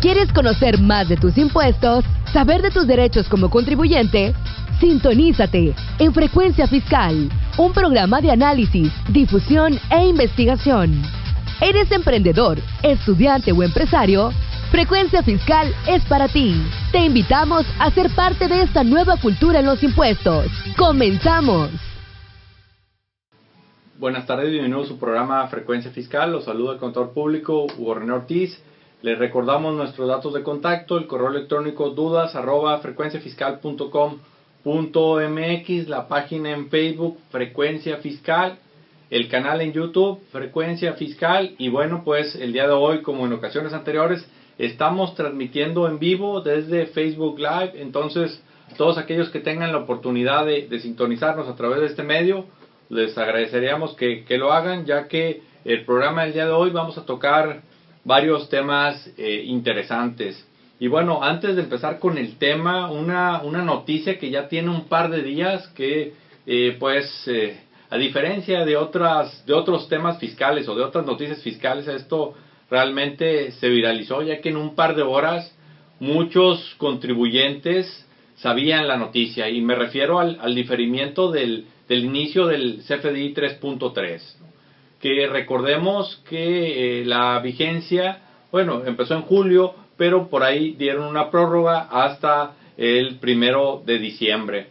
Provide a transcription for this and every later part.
¿Quieres conocer más de tus impuestos? ¿Saber de tus derechos como contribuyente? Sintonízate en Frecuencia Fiscal, un programa de análisis, difusión e investigación. ¿Eres emprendedor, estudiante o empresario? Frecuencia Fiscal es para ti. Te invitamos a ser parte de esta nueva cultura en los impuestos. ¡Comenzamos! Buenas tardes, bienvenidos a su programa Frecuencia Fiscal. Los saluda el contador público Hugo René Ortiz. Les recordamos nuestros datos de contacto, el correo electrónico dudas@frecuenciafiscal.com.mx, la página en Facebook Frecuencia Fiscal, el canal en YouTube Frecuencia Fiscal y bueno, pues el día de hoy, como en ocasiones anteriores, estamos transmitiendo en vivo desde Facebook Live. Entonces, todos aquellos que tengan la oportunidad de sintonizarnos a través de este medio, les agradeceríamos que lo hagan, ya que el programa del día de hoy vamos a tocar varios temas interesantes. Y bueno, antes de empezar con el tema, una noticia que ya tiene un par de días que a diferencia de otros temas fiscales o de otras noticias fiscales, esto realmente se viralizó, ya que en un par de horas muchos contribuyentes sabían la noticia, y me refiero al diferimiento del inicio del CFDI 3.3, que recordemos que la vigencia, bueno, empezó en julio, pero por ahí dieron una prórroga hasta el 1 de diciembre.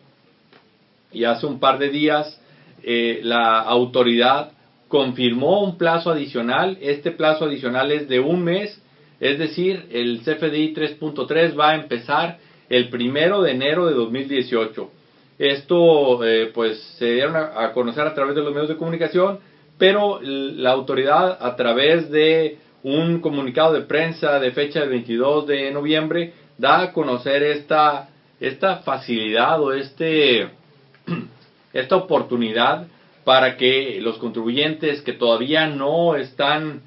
Y hace un par de días la autoridad confirmó un plazo adicional. Este plazo adicional es de un mes, es decir, el CFDI 3.3 va a empezar el 1 de enero de 2018. Esto se dieron a conocer a través de los medios de comunicación, pero la autoridad, a través de un comunicado de prensa de fecha del 22 de noviembre, da a conocer esta facilidad o esta oportunidad para que los contribuyentes que todavía no están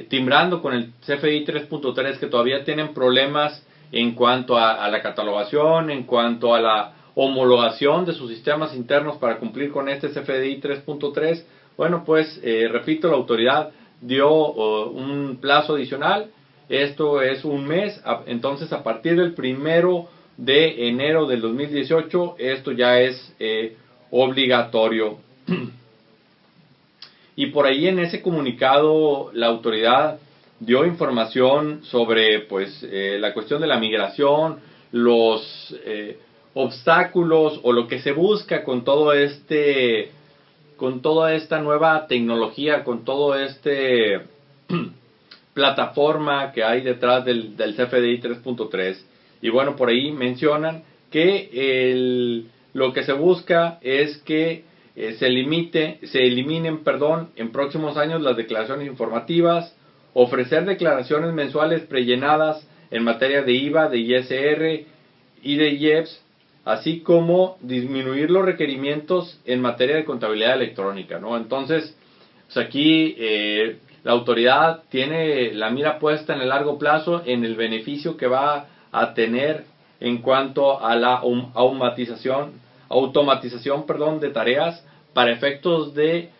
timbrando con el CFDI 3.3, que todavía tienen problemas en cuanto a la catalogación, en cuanto a la homologación de sus sistemas internos para cumplir con este CFDI 3.3, bueno, pues repito, la autoridad dio un plazo adicional. Esto es un mes. Entonces, a partir del 1 de enero del 2018, esto ya es obligatorio. Y por ahí en ese comunicado la autoridad dio información sobre la cuestión de la migración, los obstáculos o lo que se busca con toda esta nueva tecnología, con toda plataforma que hay detrás del CFDI 3.3. Y bueno, por ahí mencionan que lo que se busca es que se eliminen en próximos años las declaraciones informativas, ofrecer declaraciones mensuales prellenadas en materia de IVA, de ISR y de IEPS, así como disminuir los requerimientos en materia de contabilidad electrónica, ¿no? Entonces, aquí la autoridad tiene la mira puesta en el largo plazo, en el beneficio que va a tener en cuanto a la automatización de tareas, para efectos de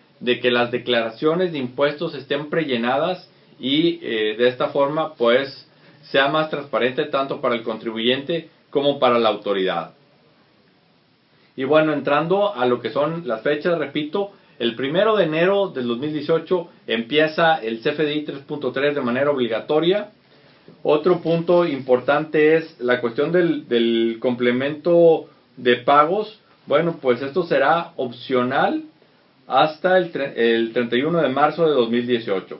que las declaraciones de impuestos estén prellenadas y de esta forma pues sea más transparente tanto para el contribuyente como para la autoridad. Y bueno, entrando a lo que son las fechas, repito, el 1 de enero del 2018 empieza el CFDI 3.3 de manera obligatoria. Otro punto importante es la cuestión del complemento de pagos. Bueno, pues esto será opcional hasta el 31 de marzo de 2018.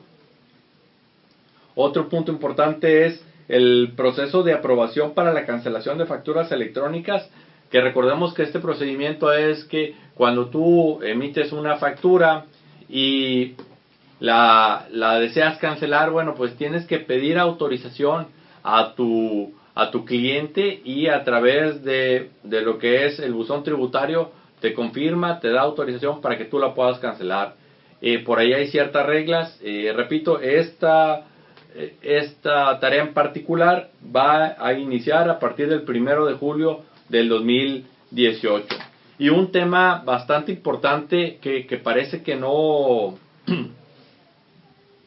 Otro punto importante es el proceso de aprobación para la cancelación de facturas electrónicas, que recordemos que este procedimiento es que cuando tú emites una factura y la deseas cancelar, bueno, pues tienes que pedir autorización a tu cliente, y a través de lo que es el buzón tributario te confirma, te da autorización para que tú la puedas cancelar. Por ahí hay ciertas reglas. Repito, esta tarea en particular va a iniciar a partir del 1 de julio del 2018. Y un tema bastante importante que parece que no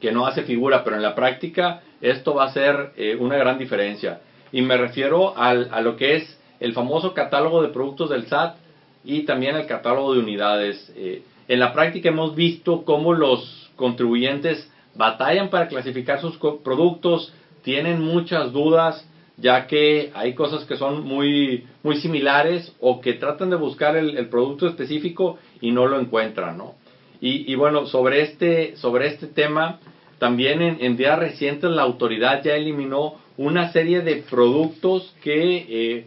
que no hace figura, pero en la práctica esto va a ser una gran diferencia. Y me refiero a lo que es el famoso catálogo de productos del SAT y también el catálogo de unidades. En la práctica hemos visto cómo los contribuyentes batallan para clasificar sus productos, tienen muchas dudas, ya que hay cosas que son muy similares o que tratan de buscar el producto específico y no lo encuentran, ¿no? Y bueno, sobre este tema, también en días recientes la autoridad ya eliminó una serie de productos que,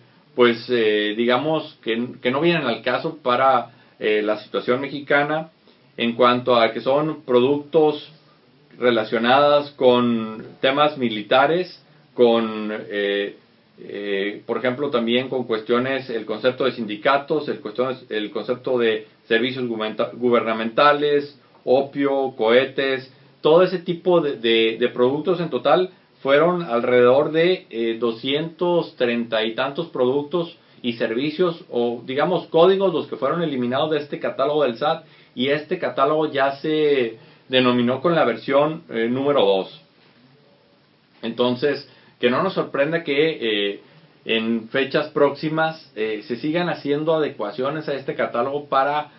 digamos, que no vienen al caso para la situación mexicana, en cuanto a que son productos relacionados con temas militares, con, por ejemplo, también con cuestiones, el concepto de sindicatos, el concepto de servicios gubernamentales, opio, cohetes, todo ese tipo de productos. En total fueron alrededor de 230 y tantos productos y servicios, o digamos códigos, los que fueron eliminados de este catálogo del SAT, y este catálogo ya se denominó con la versión número 2. Entonces, que no nos sorprenda que en fechas próximas se sigan haciendo adecuaciones a este catálogo para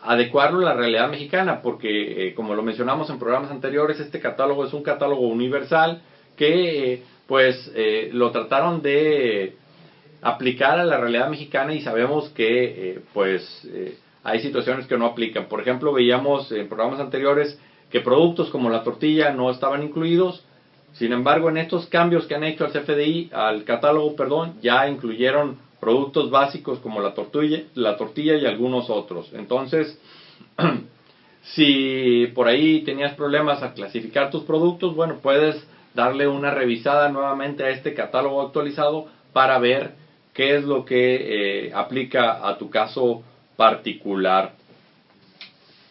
adecuarlo a la realidad mexicana, porque como lo mencionamos en programas anteriores, este catálogo es un catálogo universal que lo trataron de aplicar a la realidad mexicana, y sabemos que hay situaciones que no aplican. Por ejemplo, veíamos en programas anteriores que productos como la tortilla no estaban incluidos. Sin embargo, en estos cambios que han hecho al CFDI, al catálogo, ya incluyeron productos básicos como la tortilla y algunos otros. Entonces, si por ahí tenías problemas al clasificar tus productos, bueno, puedes darle una revisada nuevamente a este catálogo actualizado para ver qué es lo que aplica a tu caso particular.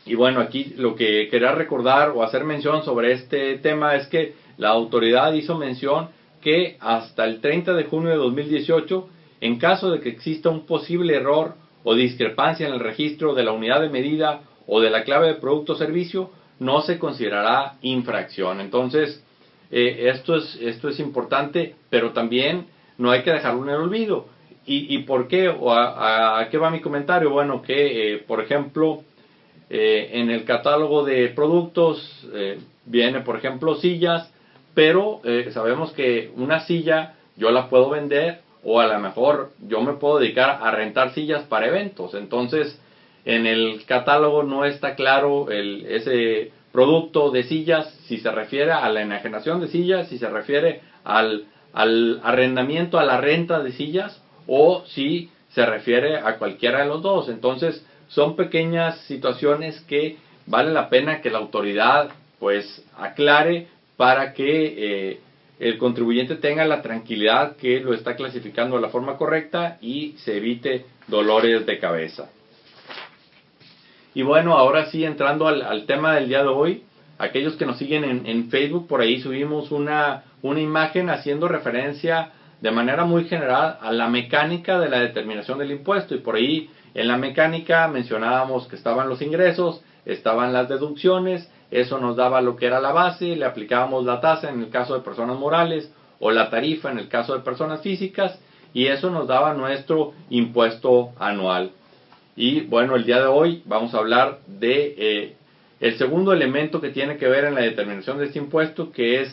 Y bueno, aquí lo que quería recordar o hacer mención sobre este tema es que la autoridad hizo mención que hasta el 30 de junio de 2018, en caso de que exista un posible error o discrepancia en el registro de la unidad de medida o de la clave de producto o servicio, no se considerará infracción. Entonces, esto es importante, pero también no hay que dejarlo en el olvido. ¿Y por qué? ¿O a qué va mi comentario? Bueno, que, por ejemplo, en el catálogo de productos viene, por ejemplo, sillas, pero sabemos que una silla yo la puedo vender, o a lo mejor yo me puedo dedicar a rentar sillas para eventos. Entonces, en el catálogo no está claro ese producto de sillas, si se refiere a la enajenación de sillas, si se refiere al arrendamiento, a la renta de sillas, o si se refiere a cualquiera de los dos. Entonces, son pequeñas situaciones que vale la pena que la autoridad aclare para que el contribuyente tenga la tranquilidad que lo está clasificando de la forma correcta y se evite dolores de cabeza. Y bueno, ahora sí, entrando al tema del día de hoy, aquellos que nos siguen en Facebook, por ahí subimos una imagen haciendo referencia de manera muy general a la mecánica de la determinación del impuesto. Y por ahí en la mecánica mencionábamos que estaban los ingresos, estaban las deducciones, eso nos daba lo que era la base, le aplicábamos la tasa en el caso de personas morales o la tarifa en el caso de personas físicas, y eso nos daba nuestro impuesto anual. Y bueno, el día de hoy vamos a hablar de el segundo elemento que tiene que ver en la determinación de este impuesto, que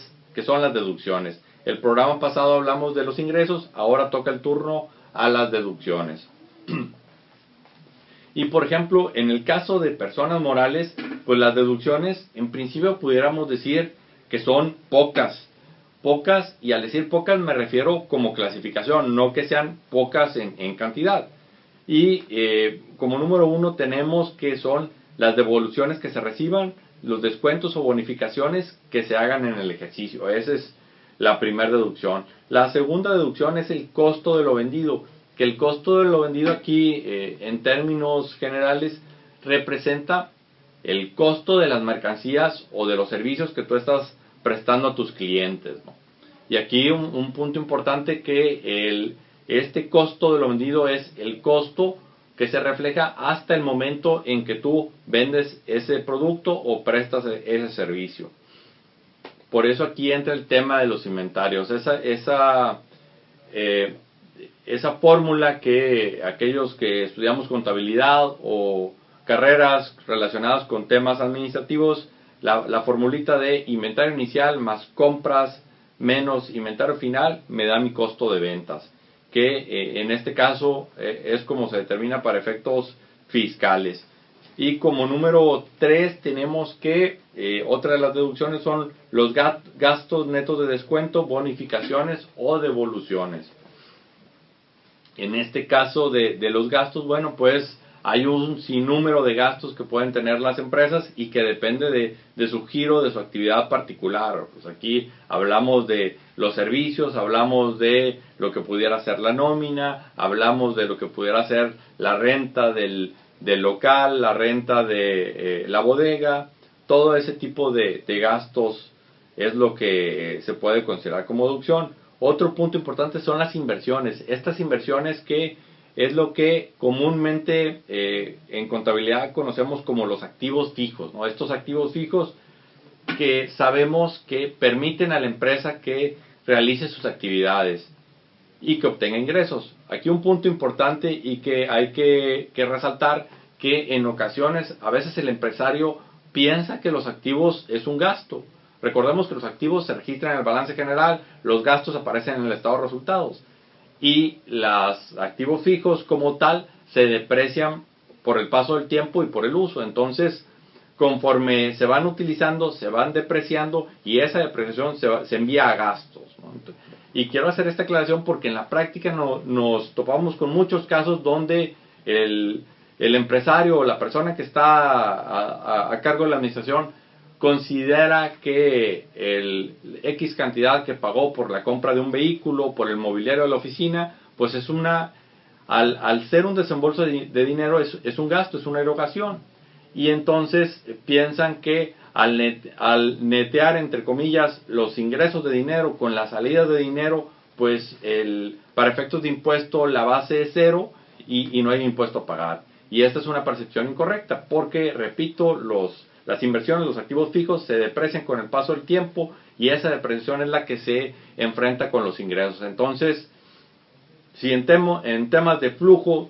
son las deducciones. El programa pasado hablamos de los ingresos, ahora toca el turno a las deducciones. Y por ejemplo, en el caso de personas morales, pues las deducciones en principio pudiéramos decir que son pocas, y al decir pocas me refiero como clasificación, no que sean pocas en cantidad. Y como número uno tenemos que son las devoluciones que se reciban, los descuentos o bonificaciones que se hagan en el ejercicio. Esa es la primera deducción. La segunda deducción es el costo de lo vendido, que el costo de lo vendido aquí en términos generales representa el costo de las mercancías o de los servicios que tú estás prestando a tus clientes, ¿no? Y aquí un punto importante, que este costo de lo vendido es el costo que se refleja hasta el momento en que tú vendes ese producto o prestas ese servicio. por eso aquí entra el tema de los inventarios. Esa fórmula que aquellos que estudiamos contabilidad o carreras relacionadas con temas administrativos, la formulita de inventario inicial más compras menos inventario final me da mi costo de ventas, que en este caso es como se determina para efectos fiscales. Y como número 3 tenemos que otra de las deducciones son los gastos netos de descuento, bonificaciones o devoluciones. En este caso de los gastos, bueno, pues hay un sinnúmero de gastos que pueden tener las empresas y que depende de su giro, de su actividad particular. Pues aquí hablamos de los servicios, hablamos de lo que pudiera ser la nómina, hablamos de lo que pudiera ser la renta del local, la renta de la bodega. Todo ese tipo de gastos es lo que se puede considerar como deducción. Otro punto importante son las inversiones. Estas inversiones que es lo que comúnmente en contabilidad conocemos como los activos fijos, ¿no? Estos activos fijos que sabemos que permiten a la empresa que realice sus actividades y que obtenga ingresos. Aquí un punto importante y que hay que resaltar, que en ocasiones a veces el empresario piensa que los activos es un gasto. Recordemos que los activos se registran en el balance general, los gastos aparecen en el estado de resultados. Y los activos fijos como tal se deprecian por el paso del tiempo y por el uso. Entonces, conforme se van utilizando, se van depreciando y esa depreciación se envía a gastos, ¿no? Y quiero hacer esta aclaración porque en la práctica nos topamos con muchos casos donde el empresario o la persona que está a cargo de la administración considera que el X cantidad que pagó por la compra de un vehículo, por el mobiliario de la oficina, pues es al ser un desembolso de dinero es un gasto, es una erogación. Y entonces piensan que al netear, entre comillas, los ingresos de dinero con las salidas de dinero, pues para efectos de impuesto la base es cero y no hay impuesto a pagar. Y esta es una percepción incorrecta porque, repito, las inversiones, los activos fijos se deprecian con el paso del tiempo y esa depreciación es la que se enfrenta con los ingresos. Entonces, si en temas de flujo,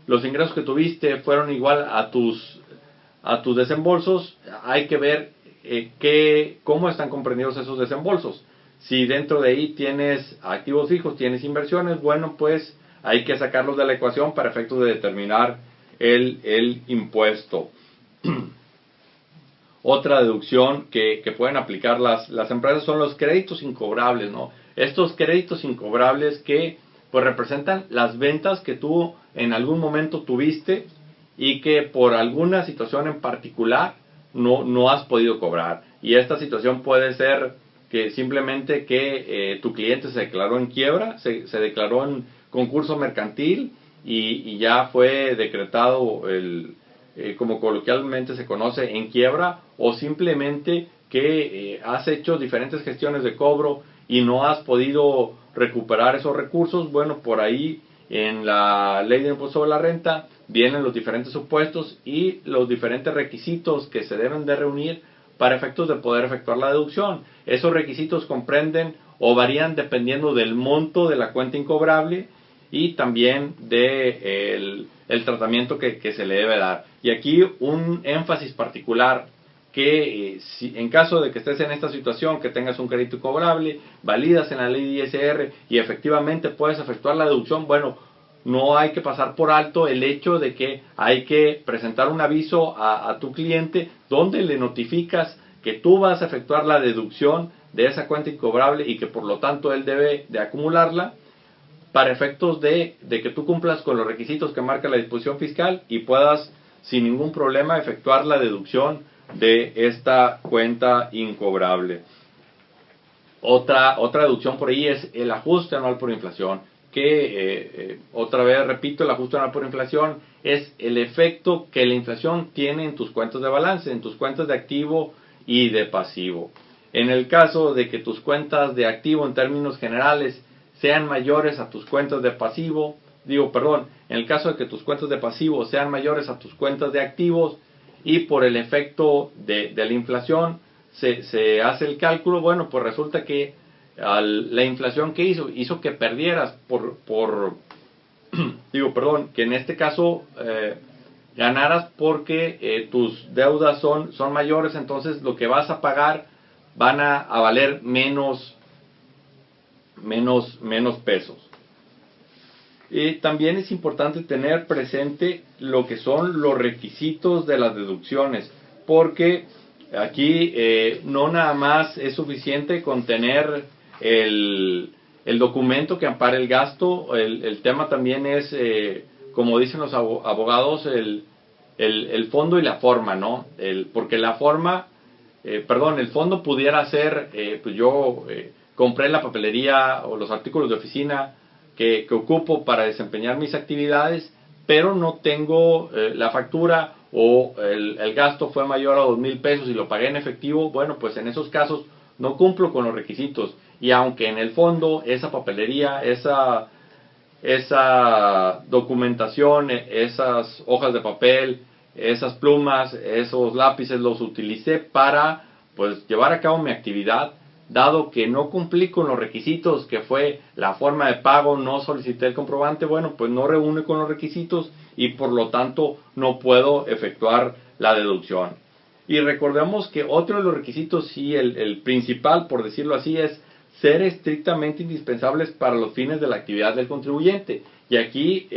los ingresos que tuviste fueron igual a tus desembolsos, hay que ver cómo están comprendidos esos desembolsos. Si dentro de ahí tienes activos fijos, tienes inversiones, bueno, pues hay que sacarlos de la ecuación para efectos de determinar el impuesto. Otra deducción que pueden aplicar las empresas son los créditos incobrables, ¿no? Estos créditos incobrables que pues representan las ventas que tú en algún momento tuviste y que por alguna situación en particular no has podido cobrar. Y esta situación puede ser que simplemente tu cliente se declaró en quiebra, se declaró en concurso mercantil y ya fue decretado como coloquialmente se conoce, en quiebra, o simplemente que has hecho diferentes gestiones de cobro y no has podido recuperar esos recursos. Bueno, por ahí en la ley de impuesto sobre la renta vienen los diferentes supuestos y los diferentes requisitos que se deben de reunir para efectos de poder efectuar la deducción. Esos requisitos comprenden o varían dependiendo del monto de la cuenta incobrable y también de el tratamiento que se le debe dar. Y aquí un énfasis particular que si en caso de que estés en esta situación, que tengas un crédito incobrable, validas en la ley de ISR y efectivamente puedes efectuar la deducción, bueno, no hay que pasar por alto el hecho de que hay que presentar un aviso a tu cliente donde le notificas que tú vas a efectuar la deducción de esa cuenta incobrable y que por lo tanto él debe de acumularla para efectos de que tú cumplas con los requisitos que marca la disposición fiscal y puedas sin ningún problema efectuar la deducción de esta cuenta incobrable. Otra deducción por ahí es el ajuste anual por inflación, que otra vez repito, el ajuste anual por inflación es el efecto que la inflación tiene en tus cuentas de balance, en tus cuentas de activo y de pasivo. En el caso de que tus cuentas de activo en términos generales sean mayores a tus cuentas de pasivo, en el caso de que tus cuentas de pasivo sean mayores a tus cuentas de activos y por el efecto de la inflación se hace el cálculo, bueno, pues resulta que la inflación que hizo que perdieras que en este caso ganaras porque tus deudas son mayores, entonces lo que vas a pagar van a valer menos pesos. Y también es importante tener presente lo que son los requisitos de las deducciones, porque aquí no nada más es suficiente con tener el documento que ampara el gasto. El tema también es, como dicen los abogados, el fondo y la forma, ¿no? Porque la forma, el fondo pudiera ser, pues yo compré la papelería o los artículos de oficina que ocupo para desempeñar mis actividades, pero no tengo la factura, o el gasto fue mayor a 2,000 pesos y lo pagué en efectivo. Bueno, pues en esos casos no cumplo con los requisitos, y aunque en el fondo esa papelería, esa documentación, esas hojas de papel, esas plumas, esos lápices los utilicé para pues llevar a cabo mi actividad, dado que no cumplí con los requisitos, que fue la forma de pago, no solicité el comprobante, bueno, pues no reúne con los requisitos y por lo tanto no puedo efectuar la deducción. Y recordemos que otro de los requisitos, sí, el principal, por decirlo así, es ser estrictamente indispensables para los fines de la actividad del contribuyente. Y aquí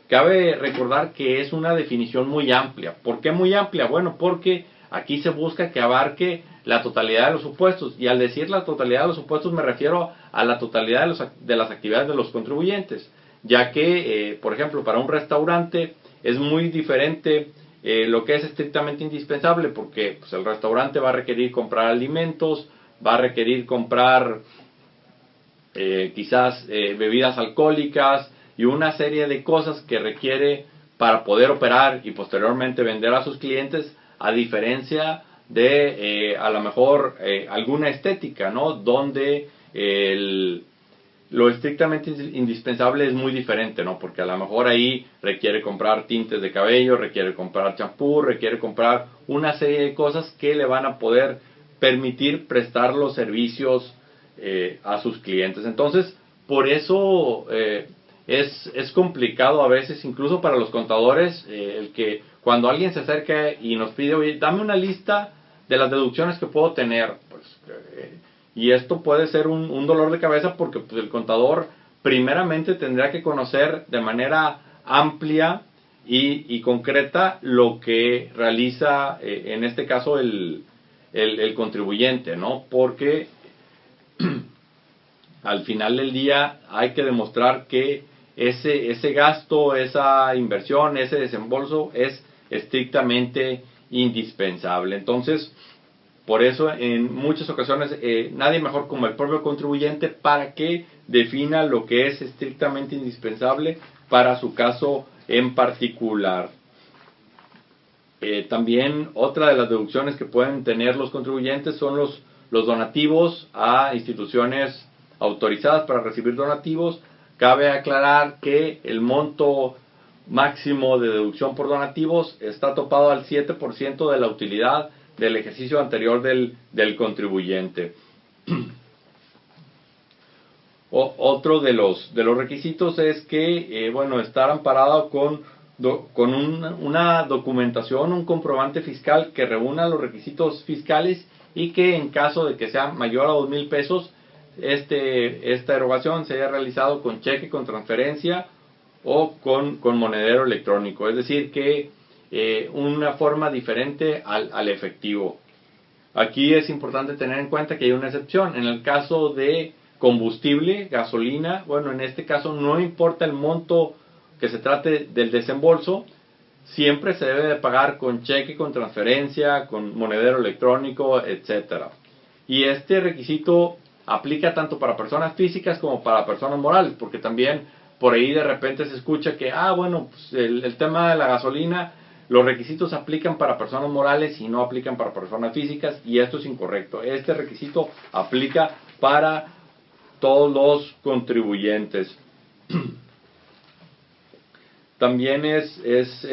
cabe recordar que es una definición muy amplia. ¿Por qué muy amplia? Bueno, porque aquí se busca que abarque la totalidad de los supuestos, y al decir la totalidad de los supuestos me refiero a la totalidad de las actividades de los contribuyentes, ya que, por ejemplo, para un restaurante es muy diferente lo que es estrictamente indispensable, porque pues, el restaurante va a requerir comprar alimentos, va a requerir comprar quizás bebidas alcohólicas y una serie de cosas que requiere para poder operar y posteriormente vender a sus clientes, a diferencia de a lo mejor alguna estética, ¿no? Donde lo estrictamente indispensable es muy diferente, ¿no? Porque a lo mejor ahí requiere comprar tintes de cabello, requiere comprar champú, requiere comprar una serie de cosas que le van a poder permitir prestar los servicios a sus clientes. Entonces, por eso es complicado a veces, incluso para los contadores, el que cuando alguien se acerca y nos pide, oye, dame una lista de las deducciones que puedo tener, pues, y esto puede ser un dolor de cabeza, porque pues, el contador primeramente tendrá que conocer de manera amplia y concreta lo que realiza, en este caso, el contribuyente, ¿no? Porque al final del día hay que demostrar que ese gasto, esa inversión, ese desembolso es estrictamente indispensable. Entonces, por eso en muchas ocasiones nadie mejor como el propio contribuyente para que defina lo que es estrictamente indispensable para su caso en particular. También otra de las deducciones que pueden tener los contribuyentes son los donativos a instituciones autorizadas para recibir donativos. Cabe aclarar que el monto máximo de deducción por donativos está topado al 7% de la utilidad del ejercicio anterior del contribuyente. Otro de los requisitos es que, estar amparado con una documentación, un comprobante fiscal que reúna los requisitos fiscales, y que en caso de que sea mayor a 2,000 pesos, esta erogación se haya realizado con cheque, con transferencia o con monedero electrónico, es decir, que una forma diferente al efectivo. Aquí es importante tener en cuenta que hay una excepción. En el caso de combustible, gasolina, en este caso no importa el monto que se trate del desembolso, siempre se debe de pagar con cheque, con transferencia, con monedero electrónico, etcétera. Y este requisito aplica tanto para personas físicas como para personas morales, porque también por ahí de repente se escucha que, pues el tema de la gasolina, los requisitos aplican para personas morales y no aplican para personas físicas, y esto es incorrecto. Este requisito aplica para todos los contribuyentes. También es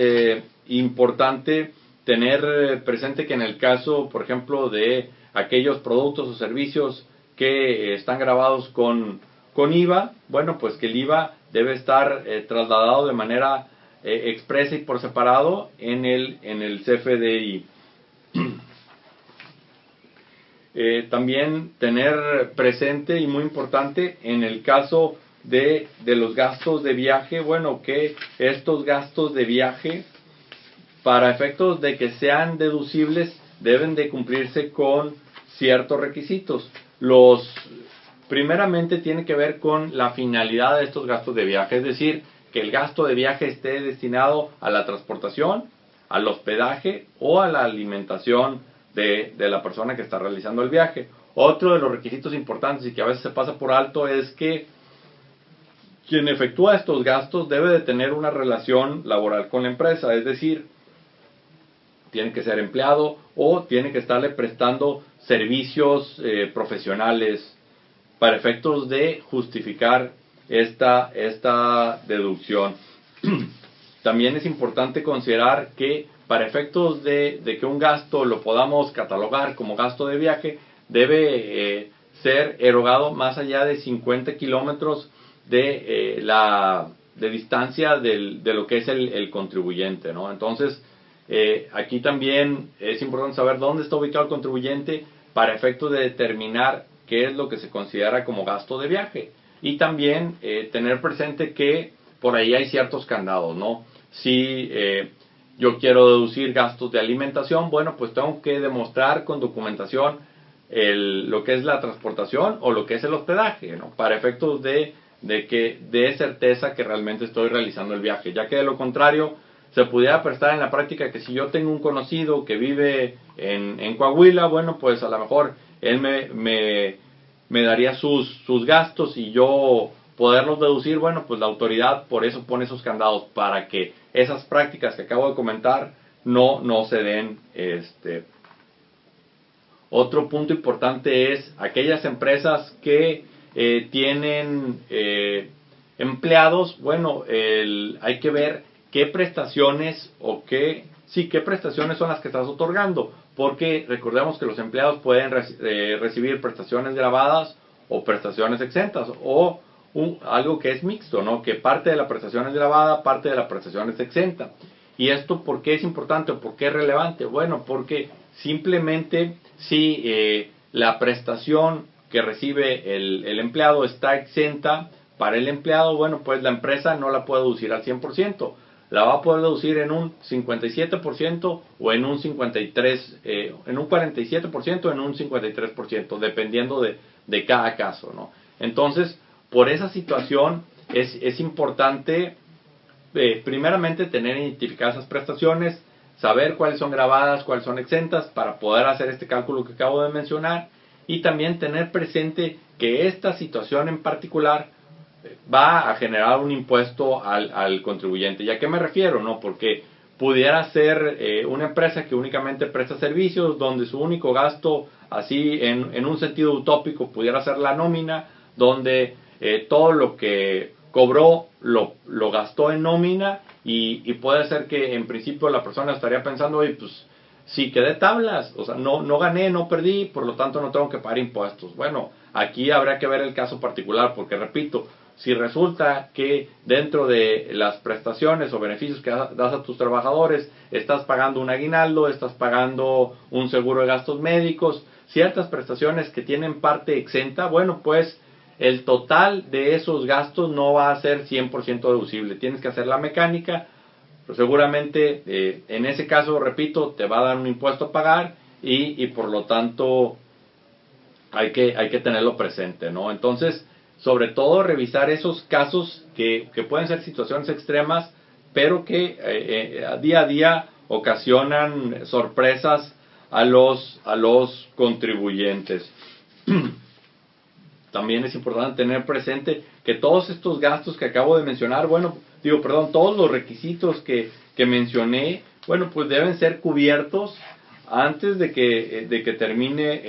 importante tener presente que en el caso, por ejemplo, de aquellos productos o servicios que están grabados con IVA, bueno, pues que el IVA debe estar trasladado de manera expresa y por separado en el CFDI. También tener presente y muy importante en el caso de los gastos de viaje, bueno, que estos gastos de viaje, para efectos de que sean deducibles, deben de cumplirse con ciertos requisitos. Primeramente tiene que ver con la finalidad de estos gastos de viaje, es decir, que el gasto de viaje esté destinado a la transportación, al hospedaje o a la alimentación de la persona que está realizando el viaje. Otro de los requisitos importantes y que a veces se pasa por alto es que quien efectúa estos gastos debe de tener una relación laboral con la empresa, es decir, tiene que ser empleado o tiene que estarle prestando servicios profesionales para efectos de justificar esta deducción. También es importante considerar que para efectos de que un gasto lo podamos catalogar como gasto de viaje, debe ser erogado más allá de 50 kilómetros de distancia de lo que es el contribuyente, ¿no? Entonces, aquí también es importante saber dónde está ubicado el contribuyente para efectos de determinar qué es lo que se considera como gasto de viaje. Y también tener presente que por ahí hay ciertos candados, ¿no? Si yo quiero deducir gastos de alimentación, bueno, pues tengo que demostrar con documentación lo que es la transportación o lo que es el hospedaje, ¿no? Para efectos de que dé certeza que realmente estoy realizando el viaje, ya que de lo contrario se pudiera prestar en la práctica que si yo tengo un conocido que vive en Coahuila, bueno, pues a lo mejor él me daría sus gastos y yo poderlos deducir, bueno, pues la autoridad por eso pone esos candados para que esas prácticas que acabo de comentar no se den. Otro punto importante es aquellas empresas que tienen empleados, bueno, hay que ver qué prestaciones qué prestaciones son las que estás otorgando, porque recordemos que los empleados pueden recibir prestaciones grabadas o prestaciones exentas o algo que es mixto, ¿no? Que parte de la prestación es grabada, parte de la prestación es exenta. ¿Y esto por qué es importante o por qué es relevante? Bueno, porque simplemente si la prestación que recibe el empleado está exenta para el empleado, bueno, pues la empresa no la puede deducir al 100%. La va a poder deducir en un 57% o en un 53%, en un 47% o en un 53%, dependiendo de cada caso, ¿no? Entonces, por esa situación es importante primeramente tener identificadas esas prestaciones, saber cuáles son grabadas, cuáles son exentas para poder hacer este cálculo que acabo de mencionar y también tener presente que esta situación en particular va a generar un impuesto al contribuyente. ¿Y a qué me refiero? ¿No? Porque pudiera ser una empresa que únicamente presta servicios donde su único gasto, así en un sentido utópico, pudiera ser la nómina, donde todo lo que cobró lo gastó en nómina y puede ser que en principio la persona estaría pensando, oye, pues si quedé tablas, o sea, no gané, no perdí, por lo tanto no tengo que pagar impuestos. Bueno, aquí habrá que ver el caso particular, porque repito, si resulta que dentro de las prestaciones o beneficios que das a tus trabajadores, estás pagando un aguinaldo, estás pagando un seguro de gastos médicos, ciertas prestaciones que tienen parte exenta, bueno, pues el total de esos gastos no va a ser 100% deducible. Tienes que hacer la mecánica, pero seguramente en ese caso, repito, te va a dar un impuesto a pagar y por lo tanto hay que tenerlo presente, ¿no? Entonces, sobre todo revisar esos casos que pueden ser situaciones extremas, pero que día a día ocasionan sorpresas a los contribuyentes. También es importante tener presente que todos estos gastos que acabo de mencionar, todos los requisitos que mencioné, bueno, pues deben ser cubiertos antes de que termine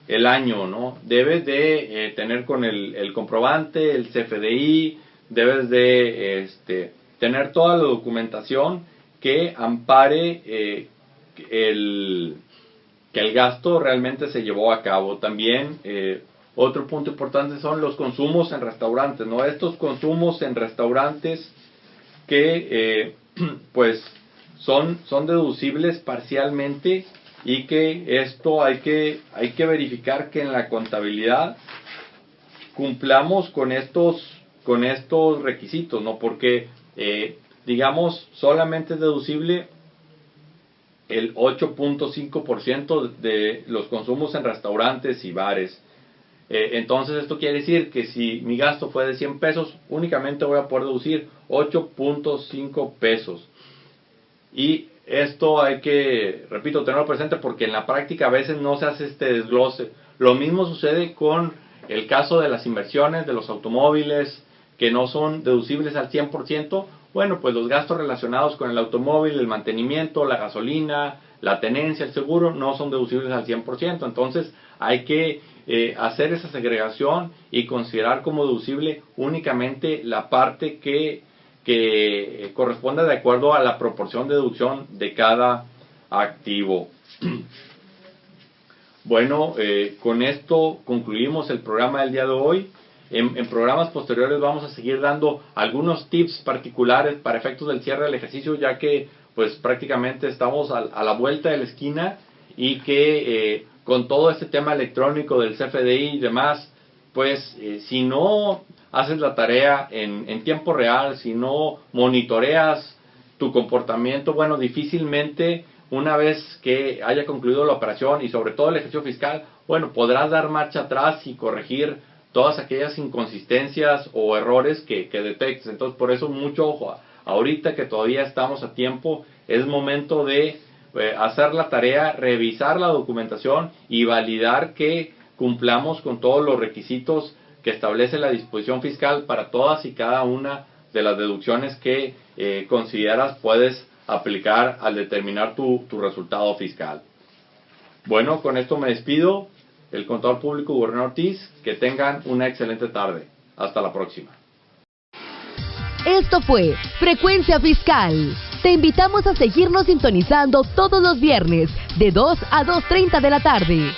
el año, ¿no? Debes de tener con el comprobante, el CFDI, debes de tener toda la documentación que ampare el gasto realmente se llevó a cabo. También otro punto importante son los consumos en restaurantes, ¿no? Estos consumos en restaurantes que pues son deducibles parcialmente, y que esto hay que verificar que en la contabilidad cumplamos con estos requisitos, ¿no? Porque digamos solamente es deducible el 8.5% de los consumos en restaurantes y bares. Entonces esto quiere decir que si mi gasto fue de 100 pesos, únicamente voy a poder deducir 8.5 pesos. Y esto hay que, repito, tenerlo presente, porque en la práctica a veces no se hace este desglose. Lo mismo sucede con el caso de las inversiones de los automóviles, que no son deducibles al 100%. Bueno, pues los gastos relacionados con el automóvil, el mantenimiento, la gasolina, la tenencia, el seguro, no son deducibles al 100%. Entonces hay que hacer esa segregación y considerar como deducible únicamente la parte que corresponde de acuerdo a la proporción de deducción de cada activo. Bueno, con esto concluimos el programa del día de hoy. En programas posteriores vamos a seguir dando algunos tips particulares para efectos del cierre del ejercicio, ya que pues prácticamente estamos a la vuelta de la esquina, y que con todo este tema electrónico del CFDI y demás, pues si no haces la tarea en tiempo real, si no monitoreas tu comportamiento, bueno, difícilmente una vez que haya concluido la operación y sobre todo el ejercicio fiscal, bueno, podrás dar marcha atrás y corregir todas aquellas inconsistencias o errores que detectes. Entonces, por eso mucho ojo, ahorita que todavía estamos a tiempo, es momento de hacer la tarea, revisar la documentación y validar que cumplamos con todos los requisitos que establece la disposición fiscal para todas y cada una de las deducciones que consideras puedes aplicar al determinar tu resultado fiscal. Bueno, con esto me despido. El contador público Hugo René Ortiz. Que tengan una excelente tarde. Hasta la próxima. Esto fue Frecuencia Fiscal. Te invitamos a seguirnos sintonizando todos los viernes de 2 a 2:30 de la tarde.